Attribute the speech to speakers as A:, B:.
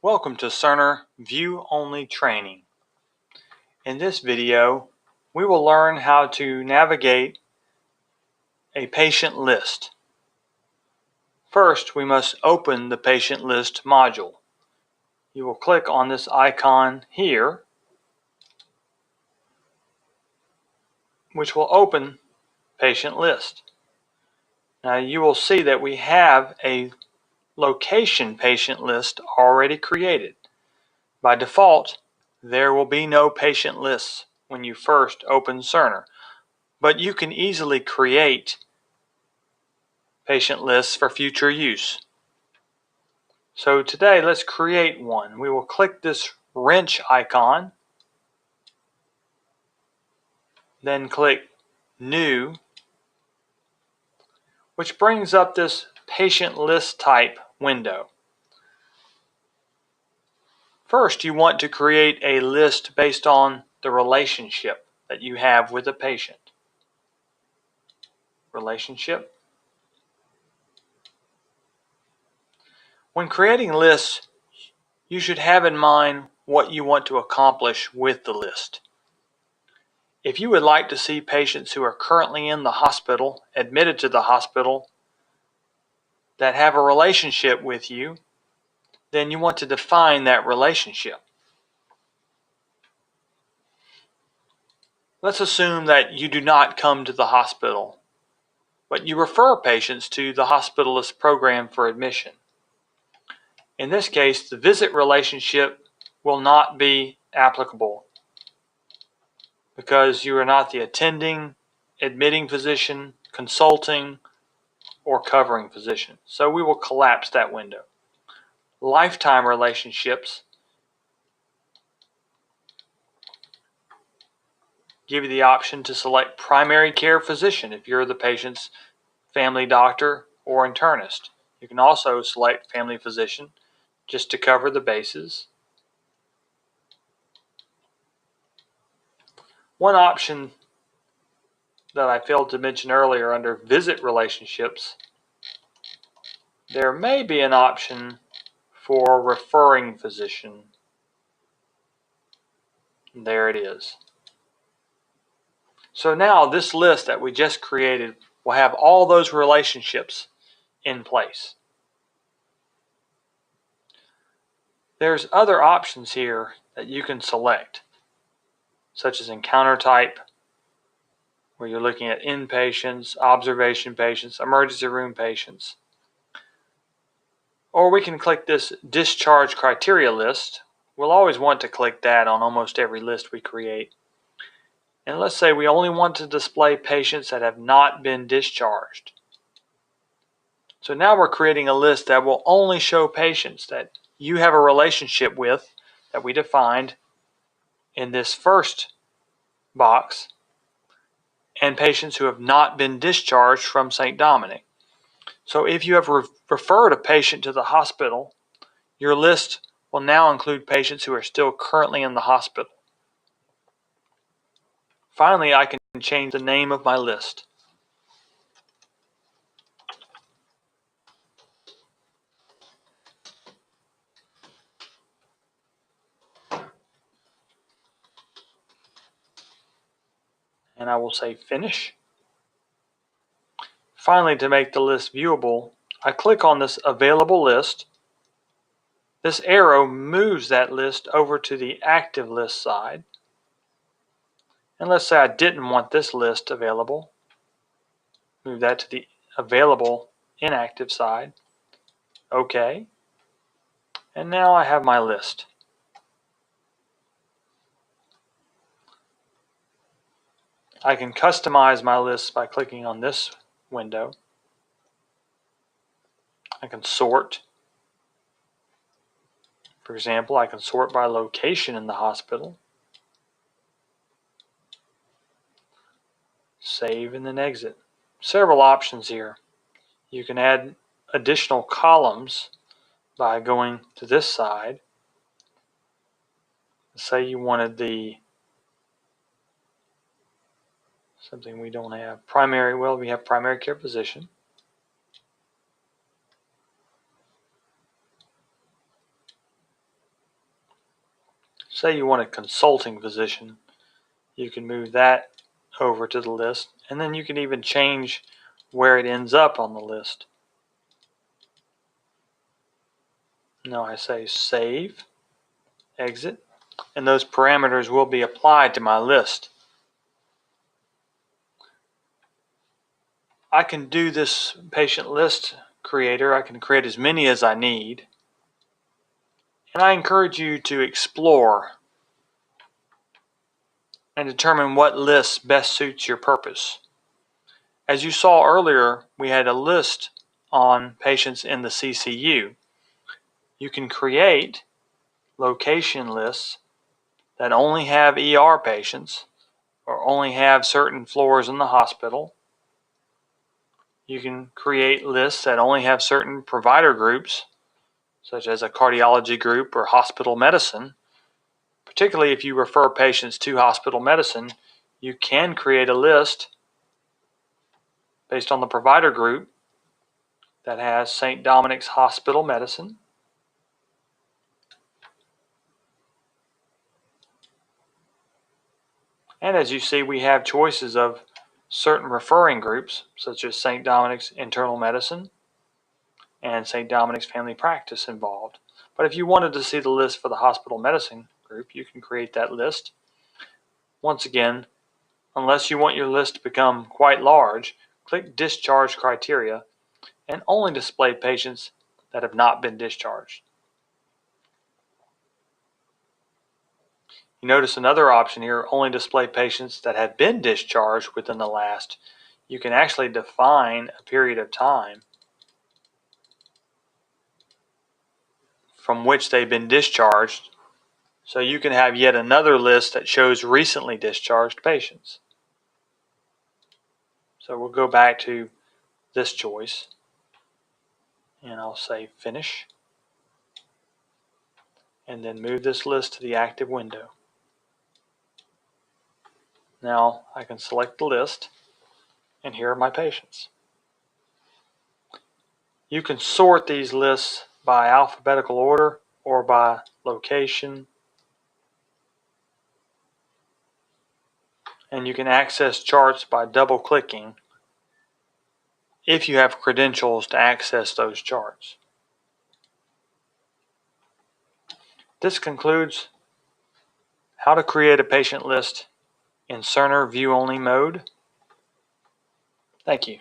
A: Welcome to Cerner View-Only Training. In this video, we will learn how to navigate a patient list. First, we must open the patient list module. You will click on this icon here, which will open patient list. Now you will see that we have a location patient list already created. By default, there will be no patient lists when you first open Cerner, but you can easily create patient lists for future use. So today, let's create one. We will click this wrench icon, then click New, which brings up this patient list type window. First, you want to create a list based on the relationship that you have with the patient. Relationship. When creating lists, you should have in mind what you want to accomplish with the list. If you would like to see patients who are currently in the hospital, admitted to the hospital, that have a relationship with you, then you want to define that relationship. Let's assume that you do not come to the hospital, but you refer patients to the hospitalist program for admission. In this case, the visit relationship will not be applicable because you are not the attending, admitting physician, consulting, or covering physician. So we will collapse that window. Lifetime relationships give you the option to select primary care physician if you're the patient's family doctor or internist. You can also select family physician just to cover the bases. One option that I failed to mention earlier under visit relationships, there may be an option for referring physician. There it is. So now this list that we just created will have all those relationships in place. There's other options here that you can select, such as encounter type, where you're looking at inpatients, observation patients, emergency room patients. Or we can click this discharge criteria list. We'll always want to click that on almost every list we create. And let's say we only want to display patients that have not been discharged. So now we're creating a list that will only show patients that you have a relationship with, that we defined in this first box, and patients who have not been discharged from St. Dominic. So if you have referred a patient to the hospital, your list will now include patients who are still currently in the hospital. Finally, I can change the name of my list. And I will say Finish. Finally, to make the list viewable, I click on this Available List. This arrow moves that list over to the Active List side. And let's say I didn't want this list available. Move that to the Available Inactive side. OK. And now I have my list. I can customize my list by clicking on this window. I can sort. For example, I can sort by location in the hospital. Save and then exit. Several options here. You can add additional columns by going to this side. Say you wanted something we don't have. We have primary care physician. say you want a consulting physician, you can move that over to the list, and then you can even change where it ends up on the list. Now I say save, exit, and those parameters will be applied to my list. I can do this patient list creator. I can create as many as I need. And I encourage you to explore and determine what list best suits your purpose. As you saw earlier, we had a list on patients in the CCU. You can create location lists that only have ER patients or only have certain floors in the hospital. You can create lists that only have certain provider groups, such as a cardiology group or hospital medicine. Particularly if you refer patients to hospital medicine, you can create a list based on the provider group that has St. Dominic's Hospital Medicine, and as you see, we have choices of certain referring groups, such as St. Dominic's Internal Medicine and St. Dominic's Family Practice involved. But if you wanted to see the list for the hospital medicine group, you can create that list. Once again, unless you want your list to become quite large, click Discharge Criteria and only display patients that have not been discharged. You notice another option here, only display patients that have been discharged within the last. You can actually define a period of time from which they've been discharged, so you can have yet another list that shows recently discharged patients. So we'll go back to this choice and I'll say finish and then move this list to the active window. Now I can select the list and here are my patients. You can sort these lists by alphabetical order or by location, and you can access charts by double clicking if you have credentials to access those charts. This concludes how to create a patient list in Cerner view-only mode. Thank you.